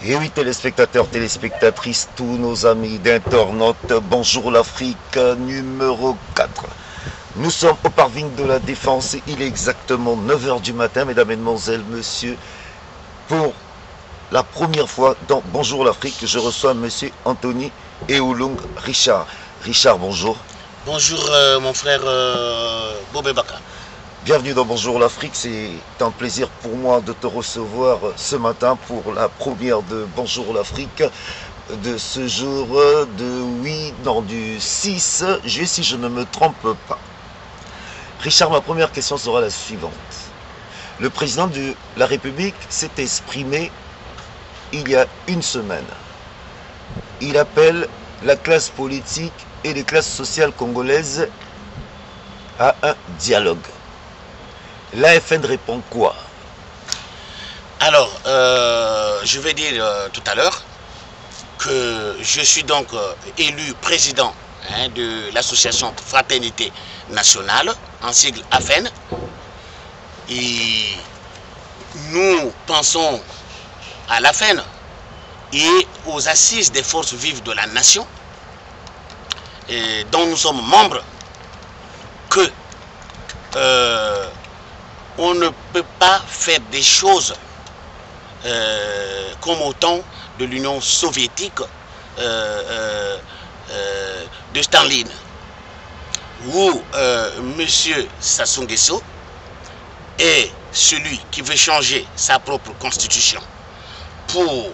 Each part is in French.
Et oui, téléspectateurs, téléspectatrices, tous nos amis d'internautes, bonjour l'Afrique numéro 4. Nous sommes au parking de la Défense et il est exactement 9 h du matin, mesdames, mesdemoiselles, messieurs. Pour la première fois dans Bonjour l'Afrique, je reçois monsieur Anthony Eoulung Richard. Richard, bonjour. Bonjour mon frère Bobé Baka. Bienvenue dans Bonjour l'Afrique, c'est un plaisir pour moi de te recevoir ce matin pour la première de Bonjour l'Afrique de ce jour du 6 juillet si je ne me trompe pas. Richard, ma première question sera la suivante. Le président de la République s'est exprimé il y a une semaine. Il appelle la classe politique et les classes sociales congolaises à un dialogue. L'AFN répond quoi? Alors, je vais dire tout à l'heure que je suis donc élu président de l'association Fraternité Nationale, en sigle AFN. Et nous pensons à l'AFN et aux assises des forces vives de la nation, dont nous sommes membres, que on ne peut pas faire des choses comme au temps de l'Union soviétique de Staline, où M. Sassou Nguesso est celui qui veut changer sa propre constitution pour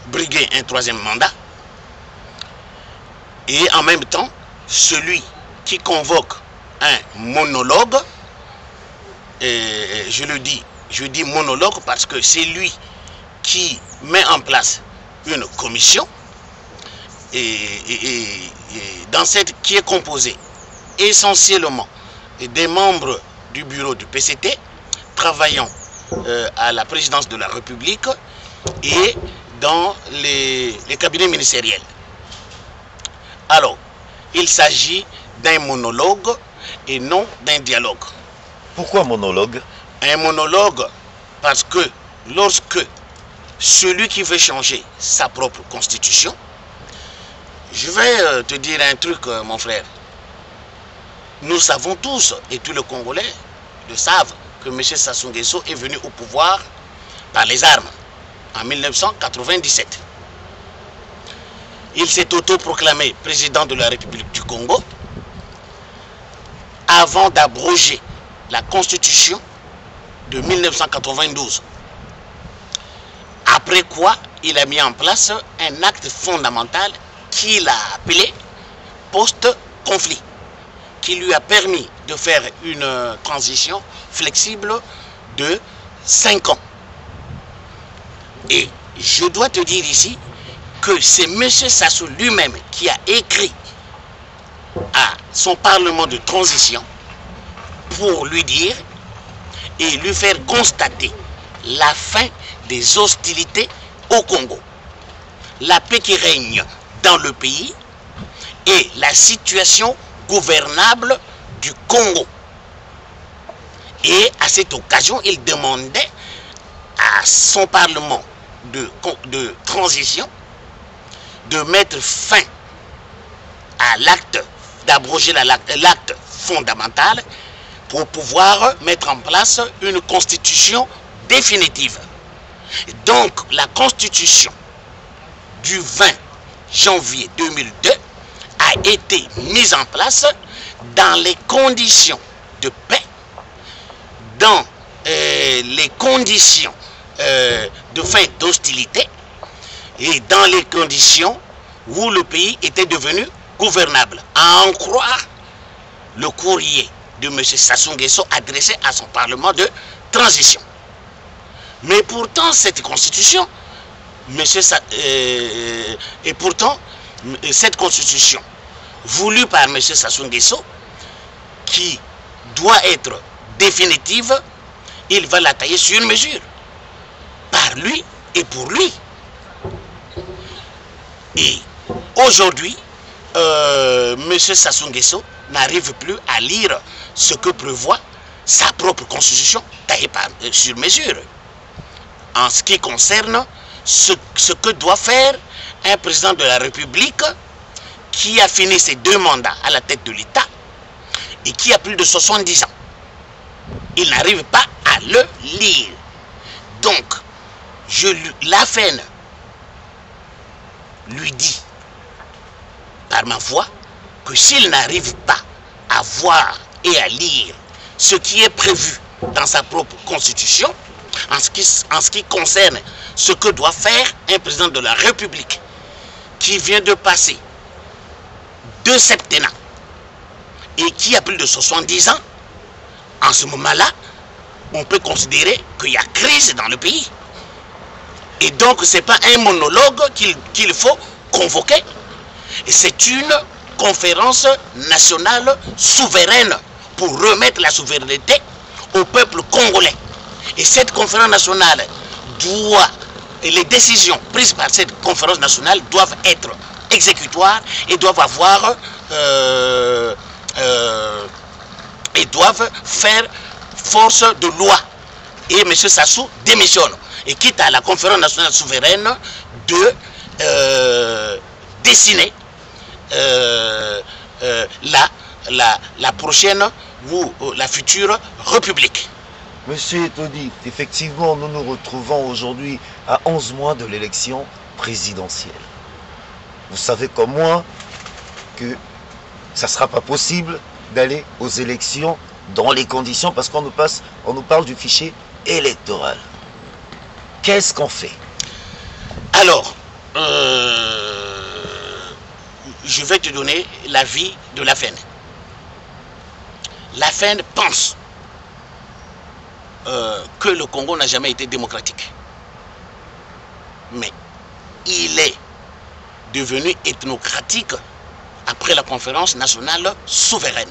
briguer un troisième mandat, et en même temps celui qui convoque un monologue. Et je dis monologue parce que c'est lui qui met en place une commission dans cette qui est composée essentiellement des membres du bureau du PCT travaillant à la présidence de la République et dans les cabinets ministériels. Alors, il s'agit d'un monologue et non d'un dialogue. Pourquoi monologue? Un monologue parce que lorsque celui qui veut changer sa propre constitution, je vais te dire un truc mon frère, nous savons tous, et tous les Congolais le savent, que M. Sassou Nguesso est venu au pouvoir par les armes en 1997. Il s'est autoproclamé président de la République du Congo avant d'abroger la constitution de 1992. Après quoi, il a mis en place un acte fondamental qu'il a appelé post-conflit, qui lui a permis de faire une transition flexible de 5 ans. Et je dois te dire ici que c'est M. Sassou lui-même qui a écrit à son parlement de transition pour lui dire et lui faire constater la fin des hostilités au Congo, la paix qui règne dans le pays et la situation gouvernable du Congo. Et à cette occasion, il demandait à son parlement de transition de mettre fin à l'acte, d'abroger l'acte fondamental pour pouvoir mettre en place une constitution définitive. Donc la constitution du 20 janvier 2002 a été mise en place dans les conditions de paix, dans les conditions de fin d'hostilité et dans les conditions où le pays était devenu gouvernable, à en croire le courrier de M. Sassou Nguesso adressé à son parlement de transition. Mais pourtant, cette constitution, cette constitution voulue par M. Sassou Nguesso, qui doit être définitive, il va la tailler sur mesure, par lui et pour lui. Et aujourd'hui, M. Sassou Nguesso n'arrive plus à lire ce que prévoit sa propre constitution taillée sur mesure. en ce qui concerne ce que doit faire un président de la République qui a fini ses 2 mandats à la tête de l'État et qui a plus de 70 ans. Il n'arrive pas à le lire. Donc, l'AFN lui dit, par ma voix, que s'il n'arrive pas à voir et à lire ce qui est prévu dans sa propre constitution, en ce qui concerne ce que doit faire un président de la République qui vient de passer 2 septennats et qui a plus de 70 ans, en ce moment-là, on peut considérer qu'il y a crise dans le pays. Et donc, ce n'est pas un monologue qu'il faut convoquer. C'est une conférence nationale souveraine pour remettre la souveraineté au peuple congolais. Et cette conférence nationale et les décisions prises par cette conférence nationale doivent être exécutoires et doivent avoir et doivent faire force de loi. Et M. Sassou démissionne et quitte à la conférence nationale souveraine de dessiner la prochaine ou la future république. Monsieur Etodi, effectivement, nous nous retrouvons aujourd'hui à 11 mois de l'élection présidentielle. Vous savez comme moi que ça ne sera pas possible d'aller aux élections dans les conditions parce qu'on nous parle du fichier électoral. Qu'est-ce qu'on fait? Alors, je vais te donner l'avis de l'AFN. L'AFN pense que le Congo n'a jamais été démocratique. Mais il est devenu ethnocratique après la conférence nationale souveraine.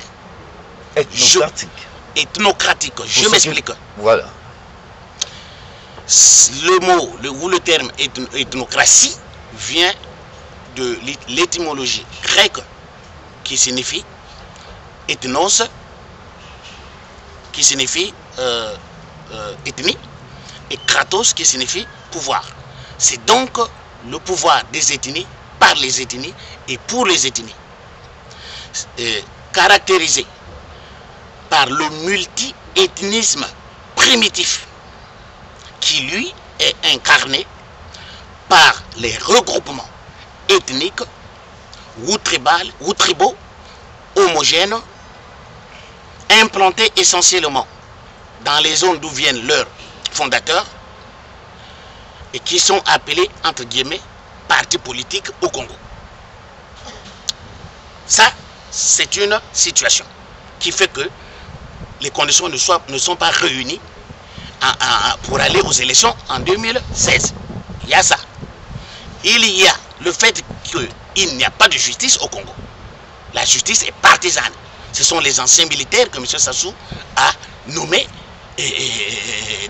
Ethnocratique. Ethnocratique, je m'explique. Voilà. Le mot ou le terme ethnocratie vient de l'étymologie grecque qui signifie ethnos, qui signifie ethnie, et kratos qui signifie pouvoir. C'est donc le pouvoir des ethnies, par les ethnies et pour les ethnies. Caractérisé par le multi-ethnisme primitif qui lui est incarné par les regroupements ethniques ou tribaux homogènes implantés essentiellement dans les zones d'où viennent leurs fondateurs et qui sont appelés entre guillemets partis politiques au Congo. Ça, c'est une situation qui fait que les conditions ne sont pas réunies pour aller aux élections en 2016. Il y a ça. Il y a le fait qu'il n'y a pas de justice au Congo. La justice est partisane. Ce sont les anciens militaires que M. Sassou a nommés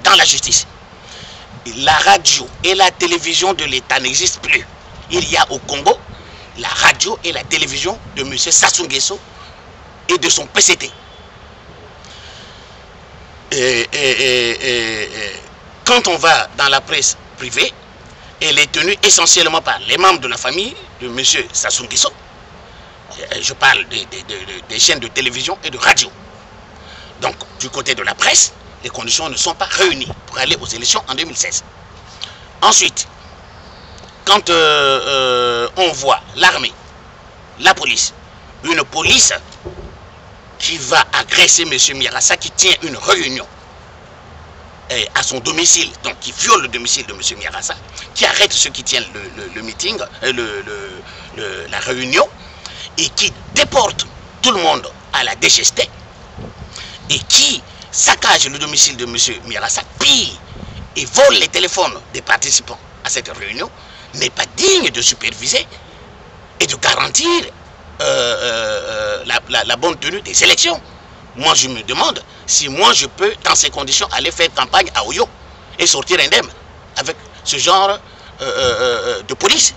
dans la justice. La radio et la télévision de l'État n'existent plus. Il y a au Congo la radio et la télévision de M. Sassou Nguesso et de son PCT. Quand on va dans la presse privée, elle est tenue essentiellement par les membres de la famille de M. Sassou Nguesso. Je parle des chaînes de télévision et de radio. Donc, du côté de la presse, les conditions ne sont pas réunies pour aller aux élections en 2016. Ensuite, quand on voit l'armée, la police, une police qui va agresser M. Miarassa, qui tient une réunion à son domicile, donc qui viole le domicile de M. Miarassa, qui arrête ceux qui tiennent le meeting, la réunion, et qui déporte tout le monde à la DGST, et qui saccage le domicile de M. Miarassa, pille et vole les téléphones des participants à cette réunion, n'est pas digne de superviser et de garantir la bonne tenue des élections. Moi, je me demande si moi, je peux, dans ces conditions, aller faire campagne à Oyo et sortir indemne avec ce genre de police.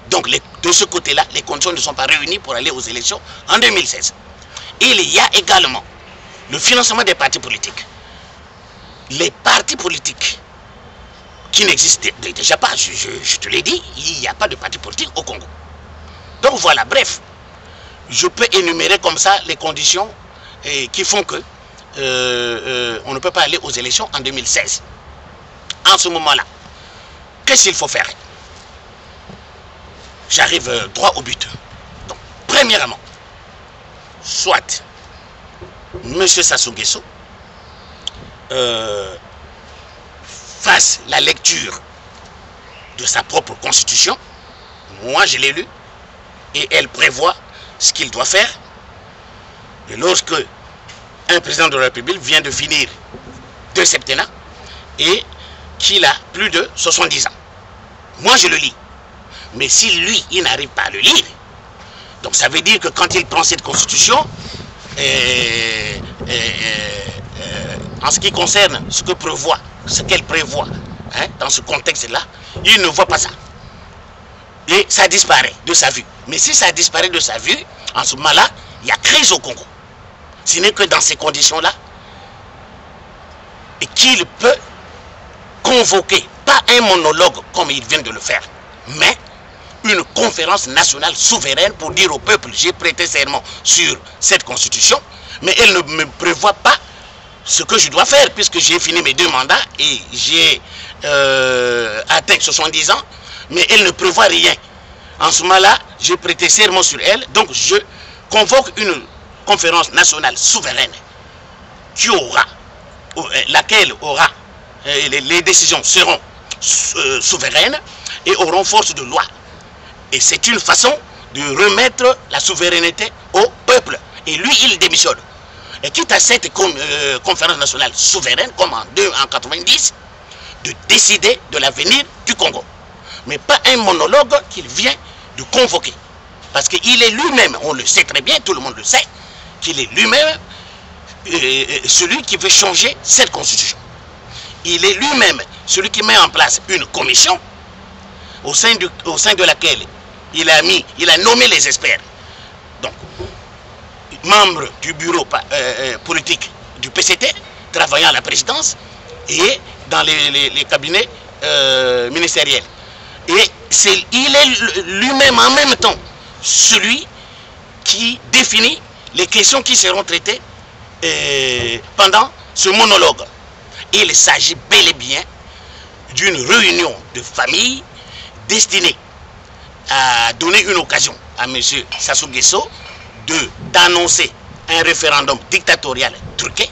Donc, de ce côté-là, les conditions ne sont pas réunies pour aller aux élections en 2016. Il y a également le financement des partis politiques. Les partis politiques qui n'existe déjà pas, je te l'ai dit, il n'y a pas de parti politique au Congo. Donc voilà, bref, je peux énumérer comme ça les conditions qui font que on ne peut pas aller aux élections en 2016. En ce moment-là, qu'est-ce qu'il faut faire? J'arrive droit au but. Donc, premièrement, soit M. Sassou Nguesso fasse la lecture de sa propre constitution. Moi, je l'ai lu. Et elle prévoit ce qu'il doit faire. Et lorsque un président de la République vient de finir 2 septennats et qu'il a plus de 70 ans. Moi, je le lis. Mais si lui, il n'arrive pas à le lire, donc ça veut dire que quand il prend cette constitution, en ce qui concerne ce qu'elle prévoit, hein, dans ce contexte-là, il ne voit pas ça. Et ça disparaît de sa vue. Mais si ça disparaît de sa vue, en ce moment-là, il y a crise au Congo. Ce n'est que dans ces conditions-là qu'il peut convoquer, pas un monologue comme il vient de le faire, mais une conférence nationale souveraine pour dire au peuple, j'ai prêté serment sur cette constitution, mais elle ne me prévoit pas ce que je dois faire, puisque j'ai fini mes 2 mandats et j'ai atteint 70 ans, mais elle ne prévoit rien. En ce moment-là, j'ai prêté serment sur elle, donc je convoque une conférence nationale souveraine qui aura, laquelle aura, les décisions seront souveraines et auront force de loi. Et c'est une façon de remettre la souveraineté au peuple. Et lui, il démissionne. Et quitte à cette conférence nationale souveraine, comme en 90, de décider de l'avenir du Congo. Mais pas un monologue qu'il vient de convoquer. Parce qu'il est lui-même, on le sait très bien, tout le monde le sait, qu'il est lui-même celui qui veut changer cette constitution. Il est lui-même celui qui met en place une commission au sein de laquelle il a nommé les experts. Donc, membres du bureau politique du PCT, travaillant à la présidence et dans les cabinets ministériels. Et il est lui-même en même temps celui qui définit les questions qui seront traitées pendant ce monologue. Il s'agit bel et bien d'une réunion de famille destinée à donner une occasion à M. Sassou Nguesso d'annoncer un référendum dictatorial truqué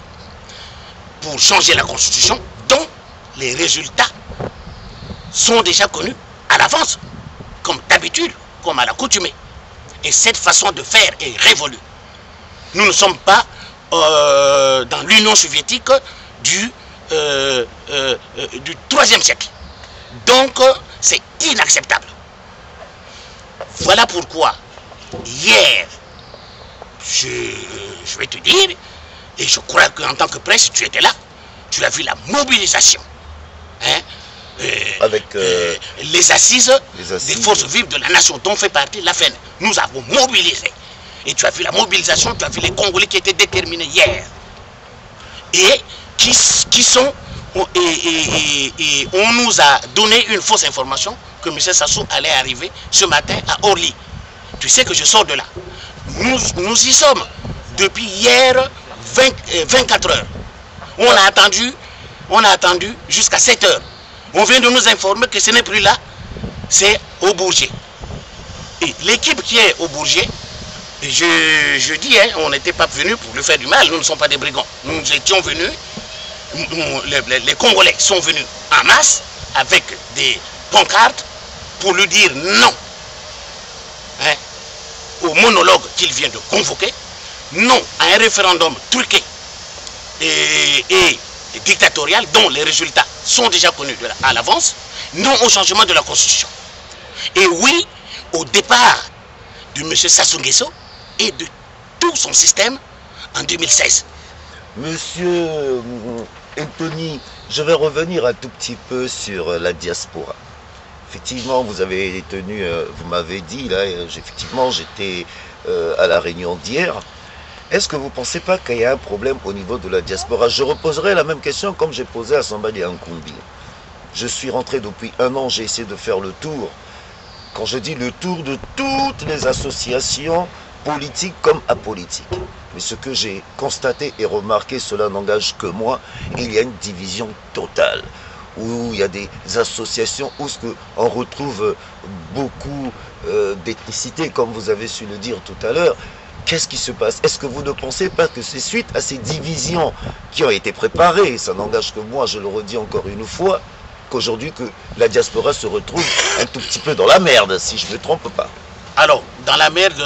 pour changer la constitution dont les résultats sont déjà connus à l'avance, comme d'habitude, comme à l'accoutumée. Et cette façon de faire est révolue. Nous ne sommes pas dans l'Union soviétique du 3e siècle. Donc, c'est inacceptable. Voilà pourquoi, hier, je vais te dire, et je crois qu'en tant que presse, tu étais là, tu as vu la mobilisation. Hein, avec les assises des forces vives de la nation dont fait partie la FEN. Nous avons mobilisé. Et tu as vu la mobilisation, tu as vu les Congolais qui étaient déterminés hier. Et qui sont... Et on nous a donné une fausse information que M. Sassou allait arriver ce matin à Orly. Tu sais que je sors de là. Nous y sommes depuis hier 24 heures. On a attendu jusqu'à 7 heures. On vient de nous informer que ce n'est plus là, c'est au Bourget. Et l'équipe qui est au Bourget, je dis, hein, on n'était pas venus pour lui faire du mal, nous ne sommes pas des brigands. Nous étions venus, les Congolais sont venus en masse avec des pancartes pour lui dire non, hein, au monologue qu'il vient de convoquer, non à un référendum truqué et dictatorial dont les résultats sont déjà connus à l'avance, non au changement de la Constitution. Et oui, au départ de M. Sassou Nguesso et de tout son système en 2016. Monsieur Anthony, je vais revenir un tout petit peu sur la diaspora. Effectivement, vous avez tenu, vous m'avez dit, là, effectivement, j'étais à la réunion d'hier. Est-ce que vous ne pensez pas qu'il y a un problème au niveau de la diaspora? Je reposerai la même question comme j'ai posé à Sambadi Nkumbi. Je suis rentré depuis 1 an, j'ai essayé de faire le tour. Quand je dis le tour de toutes les associations, politiques comme apolitiques. Mais ce que j'ai constaté et remarqué, cela n'engage que moi, il y a une division totale. Où il y a des associations où on retrouve beaucoup d'ethnicité, comme vous avez su le dire tout à l'heure. Qu'est-ce qui se passe? Est-ce que vous ne pensez pas que c'est suite à ces divisions qui ont été préparées, ça n'engage que moi, je le redis encore une fois, qu'aujourd'hui que la diaspora se retrouve un tout petit peu dans la merde, si je ne me trompe pas? Alors, dans la merde,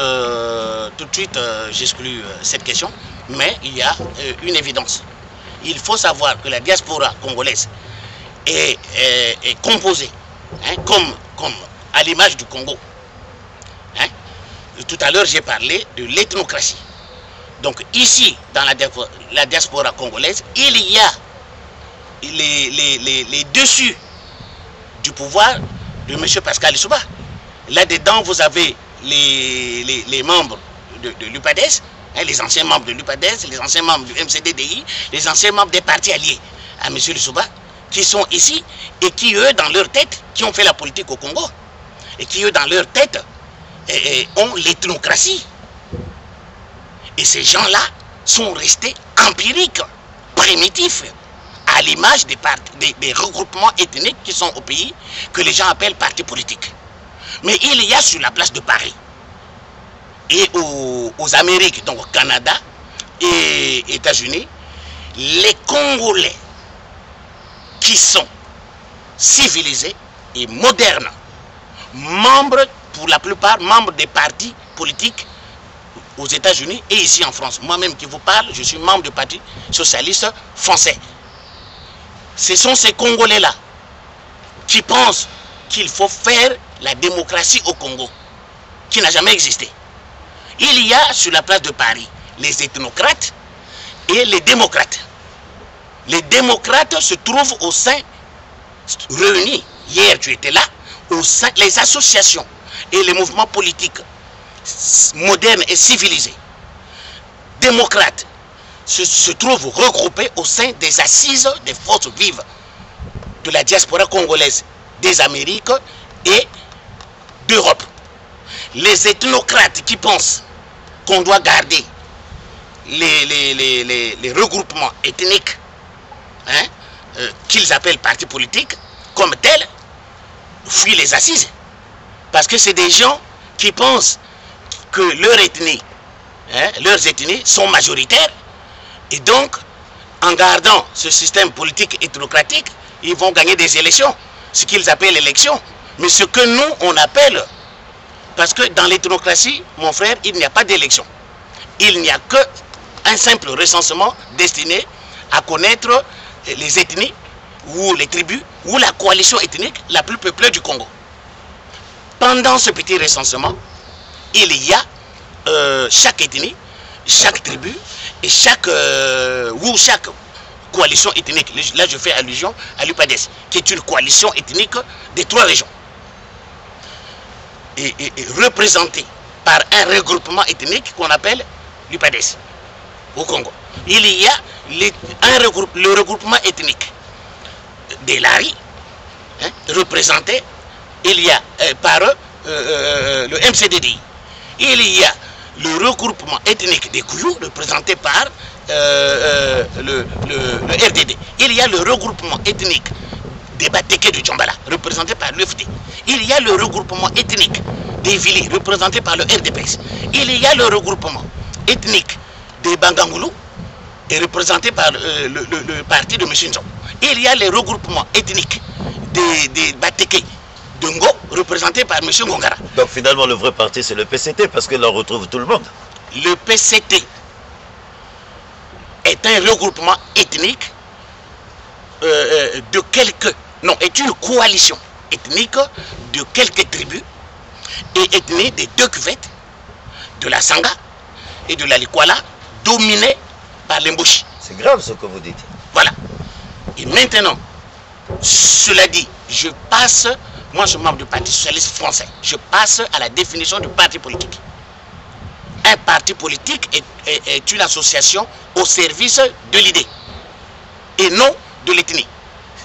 tout de suite, j'exclus cette question, mais il y a une évidence. Il faut savoir que la diaspora congolaise est composée, hein, comme à l'image du Congo. Hein. Tout à l'heure, j'ai parlé de l'ethnocratie. Donc ici, dans la diaspora congolaise, il y a les dessus du pouvoir de M. Pascal Lissouba. Là-dedans, vous avez les membres de l'UPADES, hein, les anciens membres de l'UPADES, les anciens membres du MCDDI, les anciens membres des partis alliés à M. Lissouba, qui sont ici et qui, eux, dans leur tête, qui ont fait la politique au Congo, et qui, eux, dans leur tête, ont l'ethnocratie. Et ces gens-là sont restés empiriques, primitifs, à l'image des regroupements ethniques qui sont au pays, que les gens appellent partis politiques. Mais il y a sur la place de Paris et aux Amériques, donc au Canada et États-Unis, les Congolais qui sont civilisés et modernes, membres, pour la plupart, membres des partis politiques aux États-Unis et ici en France. Moi-même qui vous parle, je suis membre du Parti socialiste français. Ce sont ces Congolais-là qui pensent qu'il faut faire la démocratie au Congo, qui n'a jamais existé. Il y a sur la place de Paris les ethnocrates et les démocrates. Les démocrates se trouvent au sein, réunis, hier tu étais là, au sein des associations et les mouvements politiques modernes et civilisés. Démocrates se trouvent regroupés au sein des assises des forces vives de la diaspora congolaise, des Amériques et d'Europe. Les ethnocrates qui pensent qu'on doit garder les regroupements ethniques, hein, qu'ils appellent partis politiques, comme tels, fuient les assises. Parce que c'est des gens qui pensent que leur ethnie, hein, leurs ethnies sont majoritaires, et donc, en gardant ce système politique ethnocratique, ils vont gagner des élections, ce qu'ils appellent l'élection. Mais ce que nous, on appelle, parce que dans l'ethnocratie, mon frère, il n'y a pas d'élection. Il n'y a qu'un simple recensement destiné à connaître les ethnies, ou les tribus, ou la coalition ethnique la plus peuplée du Congo. Pendant ce petit recensement, il y a chaque ethnie, chaque tribu, et chaque coalition ethnique. Là, je fais allusion à l'UPADES, qui est une coalition ethnique des 3 régions. Et représentée par un regroupement ethnique qu'on appelle l'UPADES au Congo. Il y a le regroupement ethnique des Lari, hein, représenté, il y a par le MCDDI. Il y a le regroupement ethnique des Kouyou, représenté par le RDD. Il y a le regroupement ethnique des Bateke de Djambala, représenté par l'UFD. Il y a le regroupement ethnique des Vili, représenté par le RDPS. Il y a le regroupement ethnique des Bangangoulou, et représenté par le parti de M. Nzon. Il y a les regroupements ethniques des Bateke de Ngo, représenté par M. Ngongara. Donc finalement, le vrai parti, c'est le PCT, parce que là, on retrouve tout le monde. Le PCT est un regroupement ethnique de quelques... Non, est une coalition ethnique de quelques tribus et ethnies des 2 cuvettes, de la Sanga et de la Likwala, dominée par l'Embouchi. C'est grave ce que vous dites. Voilà. Et maintenant, cela dit, je passe, moi je suis membre du Parti socialiste français, je passe à la définition du parti politique. Un parti politique est une association au service de l'idée et non de l'ethnie.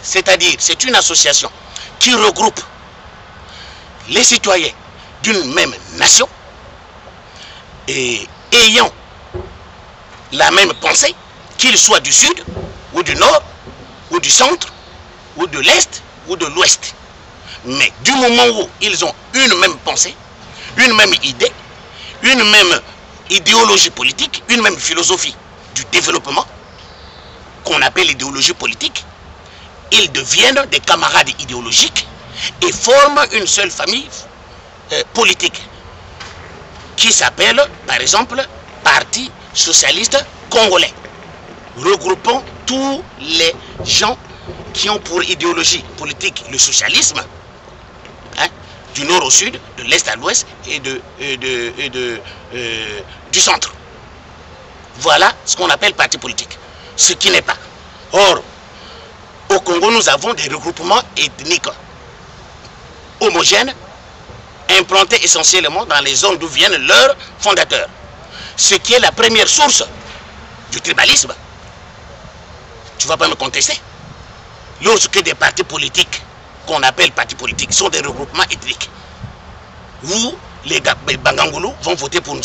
c'est-à-dire c'est une association qui regroupe les citoyens d'une même nation et ayant la même pensée, qu'ils soient du sud ou du nord ou du centre ou de l'est ou de l'ouest. Mais du moment où ils ont une même pensée, une même idée, une même idéologie politique, une même philosophie du développement, qu'on appelle idéologie politique, ils deviennent des camarades idéologiques et forment une seule famille politique qui s'appelle, par exemple, Parti socialiste congolais, regroupant tous les gens qui ont pour idéologie politique le socialisme, hein, du nord au sud, de l'est à l'ouest et du centre. Voilà ce qu'on appelle parti politique, ce qui n'est pas. Or, au Congo, nous avons des regroupements ethniques homogènes, implantés essentiellement dans les zones d'où viennent leurs fondateurs. Ce qui est la première source du tribalisme. Tu ne vas pas me contester. Lorsque des partis politiques, qu'on appelle partis politiques, sont des regroupements ethniques, où les Bangangoulou vont voter pour nous,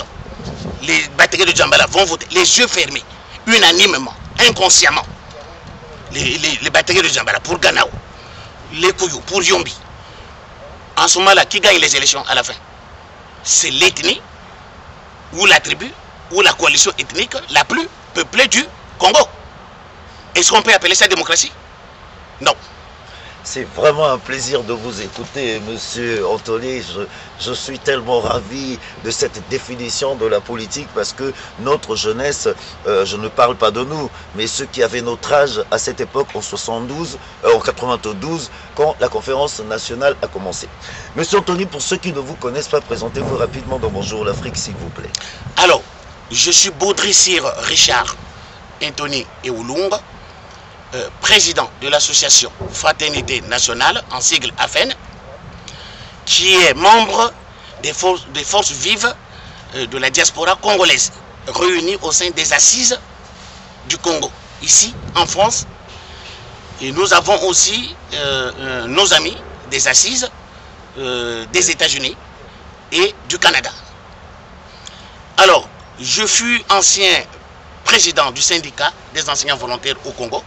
les Batégués de Djambala vont voter, les yeux fermés, unanimement, inconsciemment. Les Batégués de Djambala pour Ganao, les Kouyou pour Yombi. En ce moment-là, qui gagne les élections à la fin? C'est l'ethnie ou la tribu ou la coalition ethnique la plus peuplée du Congo. Est-ce qu'on peut appeler ça démocratie? Non. C'est vraiment un plaisir de vous écouter, monsieur Anthony. Je suis tellement ravi de cette définition de la politique parce que notre jeunesse, je ne parle pas de nous, mais ceux qui avaient notre âge à cette époque en 92, quand la conférence nationale a commencé. Monsieur Anthony, pour ceux qui ne vous connaissent pas, présentez-vous rapidement dans Bonjour l'Afrique, s'il vous plaît. Alors, je suis Baudrissir Richard Anthony Eoulunga, président de l'association Fraternité Nationale, en sigle AFEN, qui est membre des forces vives de la diaspora congolaise, réunies au sein des assises du Congo, ici en France. Et nous avons aussi nos amis des assises des États-Unis et du Canada. Alors, je fus ancien président du syndicat des enseignants volontaires au Congo.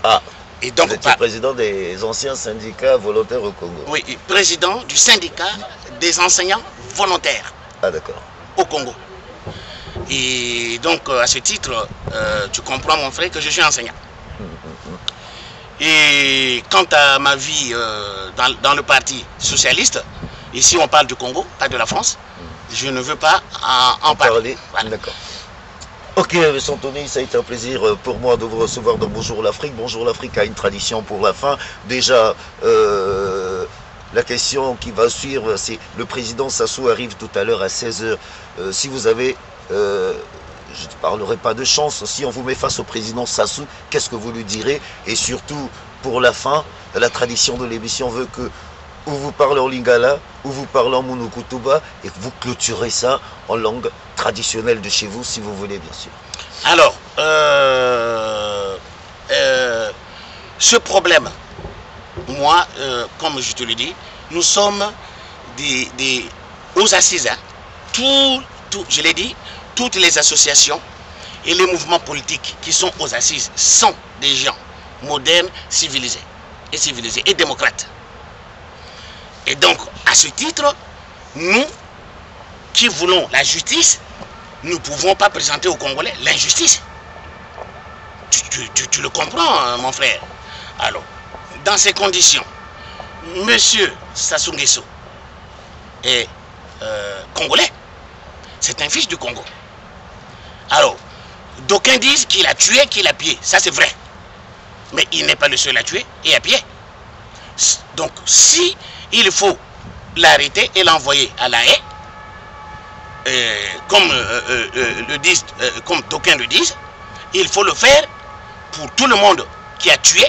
Ah, et donc, vous étiez président des anciens syndicats volontaires au Congo. Oui, président du syndicat des enseignants volontaires. Ah, d'accord. Au Congo. Et donc, à ce titre, tu comprends, mon frère, que je suis enseignant. Et quant à ma vie dans le parti socialiste, ici on parle du Congo, pas de la France, je ne veux pas en parler. Voilà. D'accord. Ok, M. Anthony, ça a été un plaisir pour moi de vous recevoir dans Bonjour l'Afrique. Bonjour l'Afrique a une tradition pour la fin. Déjà, la question qui va suivre, c'est le président Sassou arrive tout à l'heure à 16 h. Si vous avez, je ne parlerai pas de chance, si on vous met face au président Sassou, qu'est-ce que vous lui direz? Et surtout, pour la fin, la tradition de l'émission veut que ou vous parlez en lingala, ou vous parlez en monokutuba, et que vous clôturez ça en langue traditionnelle de chez vous, si vous voulez, bien sûr. Alors, ce problème, moi, comme je te le dis, nous sommes aux assises. Hein. Je l'ai dit, toutes les associations et les mouvements politiques qui sont aux assises sont des gens modernes, civilisés et démocrates. Et donc, à ce titre, nous qui voulons la justice, nous ne pouvons pas présenter aux Congolais l'injustice. Tu le comprends, mon frère? Alors, dans ces conditions, M. Sassou Nguesso est congolais. C'est un fils du Congo. Alors, d'aucuns disent qu'il a tué, qu'il a pillé. Ça, c'est vrai. Mais il n'est pas le seul à tuer et à piller. Donc, si il faut l'arrêter et l'envoyer à la haie, comme d'aucuns le disent, il faut le faire pour tout le monde qui a tué,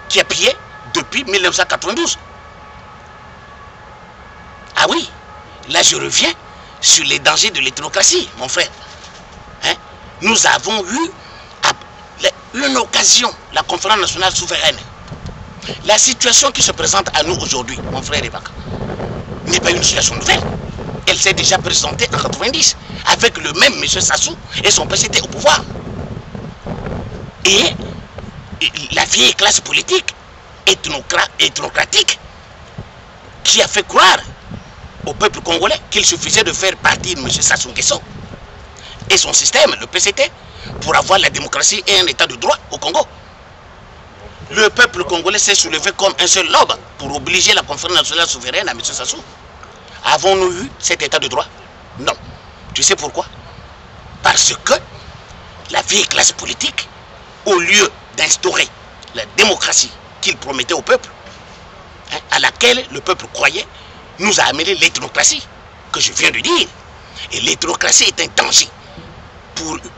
qui a pillé depuis 1992. Ah oui, là je reviens sur les dangers de l'ethnocratie, mon frère. Hein? Nous avons eu une occasion, la conférence nationale souveraine, La situation qui se présente à nous aujourd'hui, mon frère Ibaka, n'est pas une situation nouvelle. Elle s'est déjà présentée en 90 avec le même M. Sassou et son PCT au pouvoir. Et la vieille classe politique ethnocratique qui a fait croire au peuple congolais qu'il suffisait de faire partie de M. Sassou Nguesso et son système, le PCT, pour avoir la démocratie et un état de droit au Congo. Le peuple congolais s'est soulevé comme un seul lobe pour obliger la conférence nationale souveraine à M. Sassou. Avons-nous eu cet état de droit? Non. Tu sais pourquoi? Parce que la vieille classe politique, au lieu d'instaurer la démocratie qu'il promettait au peuple, à laquelle le peuple croyait, nous a amené l'ethnocratie, que je viens de dire. Et l'ethnocratie est un danger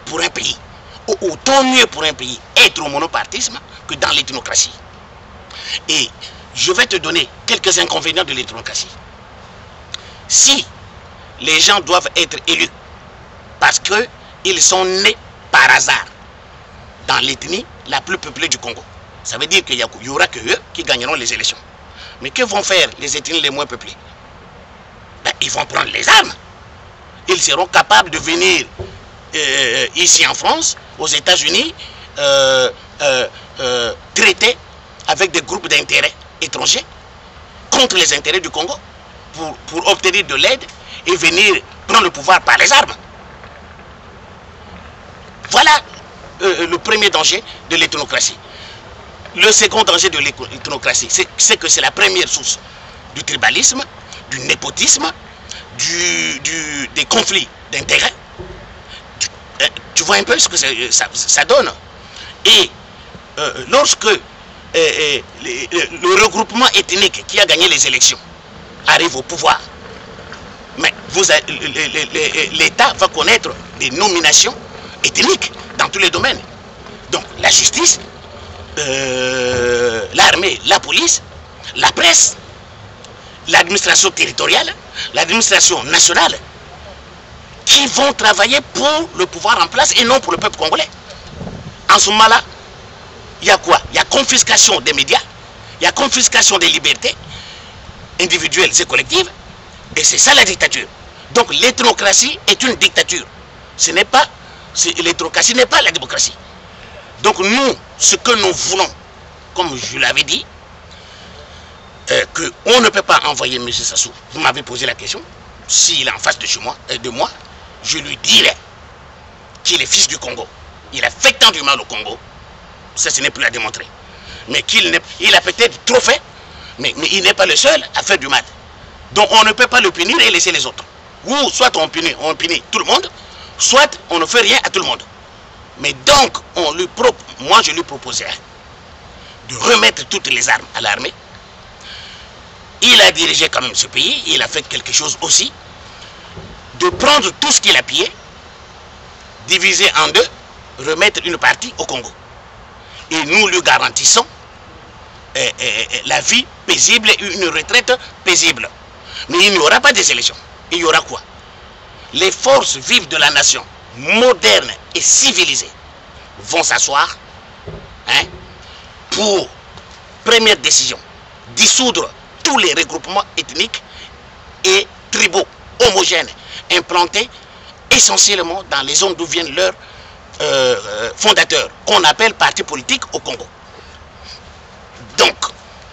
pour un pays. Autant mieux pour un pays être au monopartisme que dans l'ethnocratie. Et je vais te donner quelques inconvénients de l'ethnocratie. Si les gens doivent être élus parce qu'ils sont nés par hasard dans l'ethnie la plus peuplée du Congo, ça veut dire qu'il n'y aura que eux qui gagneront les élections. Mais que vont faire les ethnies les moins peuplées? Ben, ils vont prendre les armes. Ils seront capables de venir ici en France, aux États-Unis, traiter avec des groupes d'intérêts étrangers contre les intérêts du Congo pour obtenir de l'aide et venir prendre le pouvoir par les armes. Voilà le premier danger de l'ethnocratie. Le second danger de l'ethnocratie, c'est que c'est la première source du tribalisme, du népotisme, des conflits d'intérêts. Tu vois un peu ce que ça donne. Et lorsque le regroupement ethnique qui a gagné les élections arrive au pouvoir, mais l'État va connaître des nominations ethniques dans tous les domaines. Donc la justice, l'armée, la police, la presse, l'administration territoriale, l'administration nationale, qui vont travailler pour le pouvoir en place et non pour le peuple congolais. En ce moment-là, il y a quoi? Il y a confiscation des médias, il y a confiscation des libertés individuelles et collectives, et c'est ça la dictature. Donc l'ethnocratie est une dictature. L'ethnocratie n'est pas la démocratie. Donc nous, ce que nous voulons, comme je l'avais dit, qu'on ne peut pas envoyer M. Sassou. Vous m'avez posé la question. S'il est en face de moi, je lui dirai qu'il est fils du Congo. Il a fait tant du mal au Congo. Ça, ce n'est plus à démontrer. Mais il a peut-être trop fait, mais il n'est pas le seul à faire du mal. Donc on ne peut pas le punir et laisser les autres. Ou soit on punit tout le monde, soit on ne fait rien à tout le monde. Mais donc, moi je lui proposerais de remettre toutes les armes à l'armée. Il a dirigé quand même ce pays, il a fait quelque chose aussi, de prendre tout ce qu'il a pillé, diviser en deux, remettre une partie au Congo. Et nous lui garantissons la vie paisible et une retraite paisible. Mais il n'y aura pas des élections. Il y aura quoi? Les forces vives de la nation, modernes et civilisées, vont s'asseoir pour, première décision, dissoudre tous les regroupements ethniques et tribaux homogènes implantés essentiellement dans les zones d'où viennent leurs fondateurs, qu'on appelle partis politiques au Congo. Donc,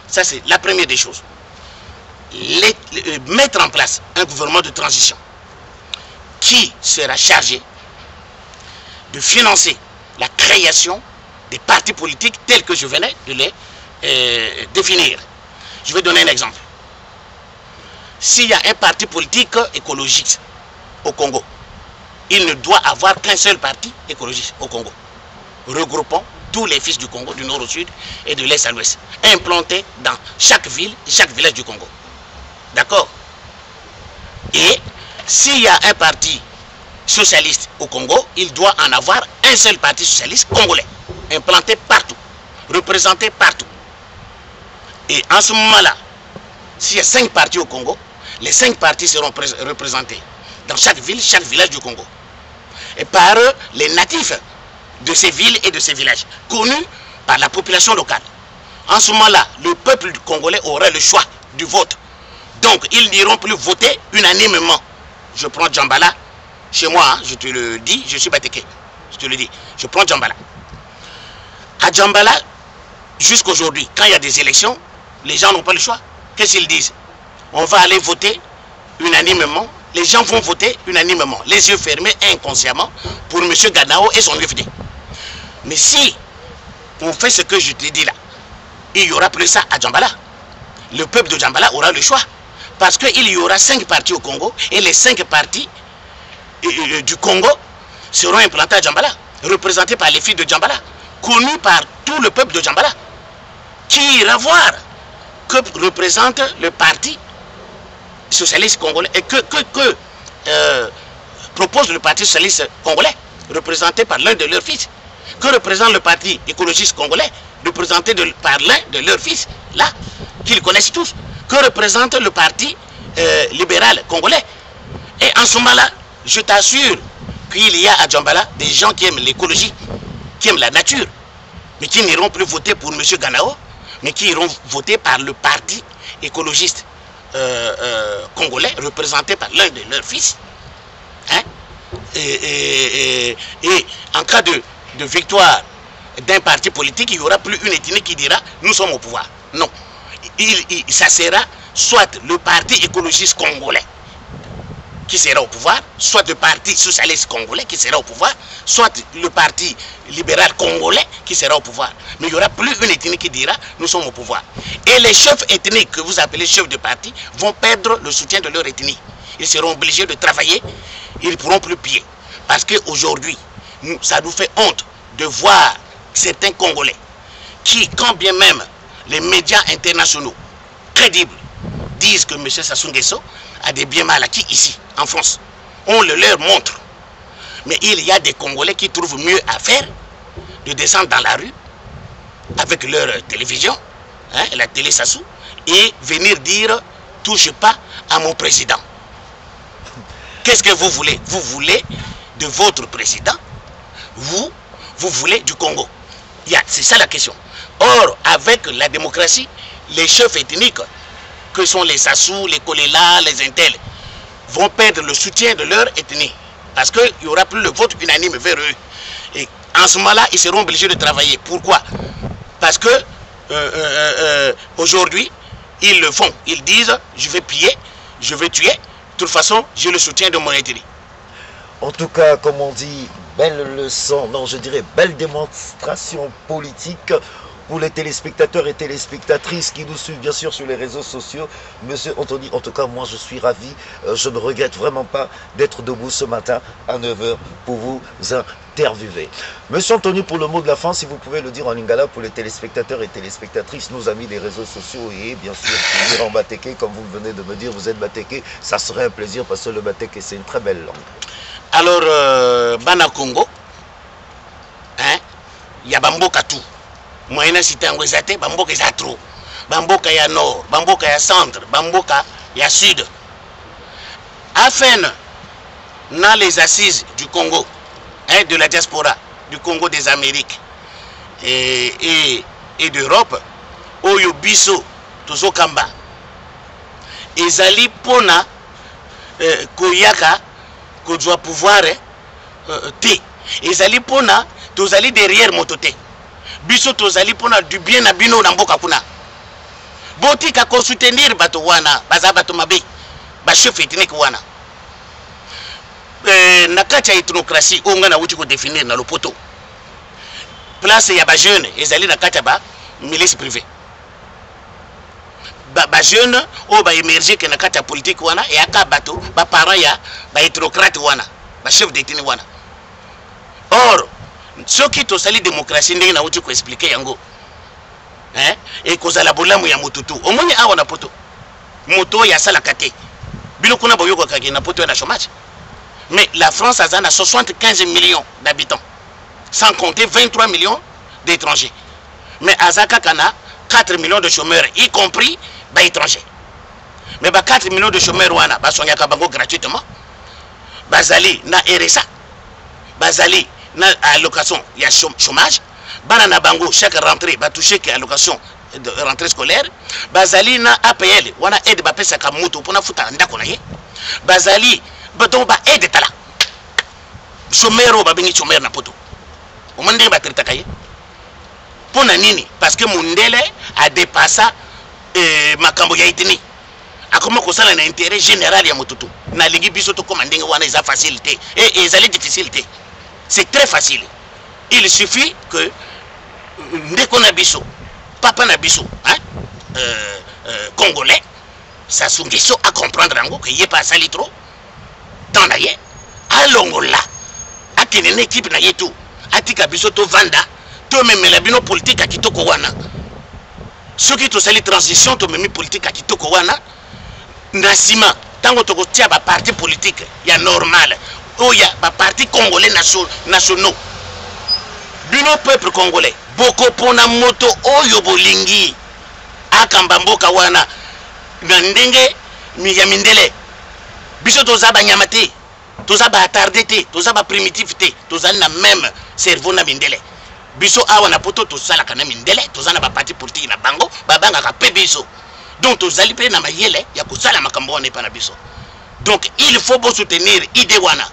ça c'est la première des choses. Mettre en place un gouvernement de transition qui sera chargé de financer la création des partis politiques tels que je venais de les définir. Je vais donner un exemple. S'il y a un parti politique écologiste au Congo, il ne doit avoir qu'un seul parti écologiste au Congo, regroupant tous les fils du Congo, du nord au sud et de l'est à l'ouest, implantés dans chaque ville et chaque village du Congo. D'accord? Et s'il y a un parti socialiste au Congo, il doit en avoir un seul parti socialiste congolais, implanté partout, représenté partout. Et en ce moment-là, s'il y a 5 partis au Congo, les 5 partis seront représentés dans chaque ville, chaque village du Congo. Et par les natifs de ces villes et de ces villages, connus par la population locale. En ce moment-là, le peuple congolais aura le choix du vote. Donc, ils n'iront plus voter unanimement. Je prends Djambala. Chez moi, hein, je te le dis, je suis Bateke. Je te le dis. Je prends Djambala. À Djambala, jusqu'aujourd'hui, quand il y a des élections, les gens n'ont pas le choix. Qu'est-ce qu'ils disent? On va aller voter unanimement. Les gens vont voter unanimement, les yeux fermés inconsciemment, pour M. Ganao et son UFD. Mais si on fait ce que je te dis là, il n'y aura plus ça à Djambala. Le peuple de Djambala aura le choix. Parce qu'il y aura 5 partis au Congo, et les 5 partis du Congo seront implantés à Djambala, représentés par les filles de Djambala, connus par tout le peuple de Djambala, qui ira voir que représente le parti socialiste congolais et que propose le parti socialiste congolais, représenté par l'un de leurs fils, que représente le parti écologiste congolais, représenté par l'un de leurs fils, là, qu'ils connaissent tous, que représente le parti libéral congolais. Et en ce moment-là, je t'assure qu'il y a à Djambala des gens qui aiment l'écologie, qui aiment la nature, mais qui n'iront plus voter pour M. Ganao, mais qui iront voter par le parti écologiste congolais, représenté par l'un de leurs fils. Hein? Et en cas de victoire d'un parti politique, il n'y aura plus une ethnie qui dira « nous sommes au pouvoir ». Non. Ça sera soit le parti écologiste congolais qui sera au pouvoir, soit le parti socialiste congolais qui sera au pouvoir, soit le parti libéral congolais qui sera au pouvoir. Mais il n'y aura plus une ethnie qui dira « nous sommes au pouvoir ». Et les chefs ethniques que vous appelez chefs de parti vont perdre le soutien de leur ethnie. Ils seront obligés de travailler, ils ne pourront plus piller. Parce qu'aujourd'hui, ça nous fait honte de voir certains Congolais qui, quand bien même les médias internationaux crédibles disent que M. Sassou Nguesso a des biens mal acquis ici, en France, on le leur montre. Mais il y a des Congolais qui trouvent mieux à faire de descendre dans la rue avec leur télévision, hein, la télé Sassou, et venir dire « touche pas à mon président ». Qu'est-ce que vous voulez? Vous voulez de votre président? Vous voulez du Congo? C'est ça la question. Or, avec la démocratie, les chefs ethniques, que sont les Sassou, les Kolela, les Intel, vont perdre le soutien de leur ethnie. Parce qu'il n'y aura plus le vote unanime vers eux. Et en ce moment-là, ils seront obligés de travailler. Pourquoi? Parce que aujourd'hui, ils le font. Ils disent, je vais piller, je vais tuer. De toute façon, j'ai le soutien de mon ethnie. En tout cas, comme on dit, belle leçon, non, je dirais belle démonstration politique pour les téléspectateurs et téléspectatrices qui nous suivent bien sûr sur les réseaux sociaux. Monsieur Anthony, en tout cas, moi je suis ravi. Je ne regrette vraiment pas d'être debout ce matin à 9 h pour vous interviewer. Monsieur Anthony, pour le mot de la fin, si vous pouvez le dire en lingala pour les téléspectateurs et téléspectatrices, nos amis des réseaux sociaux et bien sûr dire en Bateke, comme vous venez de me dire, vous êtes Bateke, ça serait un plaisir parce que le Bateke c'est une très belle langue. Alors, Bana Congo, hein, il y a Bamboka tout. Moyena cité en Wezate, Bamboka est trop. Bamboka ya nord, Bamboka ya centre, Bamboka ya sud. Afin, dans les assises du Congo, hein, de la diaspora, du Congo des Amériques et d'Europe, Oyo Biso, Tozo Kamba, Ezali Pona, Koyaka, qu'on doit pouvoir te. Ezali Pona, Tozali derrière Motote. Biso Tozali Pona du bien à Bino Namboka Kuna. Boti ka ko soutenir bato wana, baza bato mabe, ba chef ethnique wana. Nakacha ethnocratie, on a outi ko définir na lopoto. Place ya ba jeune, ezali nakacha ba milice privée. Ba jeune o ba émerger que nakacha politique wana et aka bato ba parents ya ba ethnocrate wana, ba chef d'ethnie wana. Or, ceux qui tosali démocratie ndenge na outi ko expliquer yango. Hein? Et kozala bolamu ya motutu. Omoni awa na poto. Moto ya sala kate. Bino kuna boyoko kage na poto na chômage. Mais la France a 75 millions d'habitants. Sans compter 23 millions d'étrangers. Mais Azaka kana 4 millions de chômeurs, y compris ba étrangers. Mais ba 4 millions de chômeurs wana ba sonyaka bango gratuitement. Bazali na RSA. Bazali na allocation ya chômage. Bana na bango chaque rentrée va toucher que allocation de rentrée scolaire bazali na APL wana aide bapesa ka moto pona futa ndako na ye bazali donc ba aide tala chômeur ba bengi chômeur na poto o mande ba traiter kaye pona nini parce que Mundele a dépassé makambo ya itini akoma kosala na intérêt général ya motutu na lingi biso to commanding wana isa facilité et ezali difficulté c'est très facile il suffit que ndeko na biso papa na biso hein congolais ça sungiso à comprendre ngo que yé pas sali trop dans la yé alongola akene une équipe na yetu atika biso to vanda to memela bino politique a kitoko wana soki to sali transition to memi politique a kitoko wana nasima tango to kotia ba parti politique ya normal oya ba parti congolais nationaux bino peuple congolais boko pona moto oyo bolingi akamba mboka wana na ndenge ya Mindele biso toza ba nyamate toza ba attardé te toza ba primitif te toza na même cerveau na Mindele biso awa na poto tosala kana Mindele toza na ba parti politique na bango babanga ka pe biso donc tozali pe na mayele ya kosala makambo wana pa na biso donc il faut bon soutenir idée wana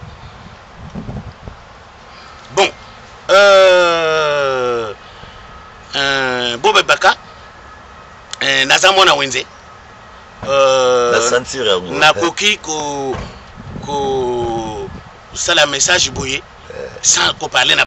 bon Bobe Baka nazamona wenze na koki ko sala message boye sans ko parler na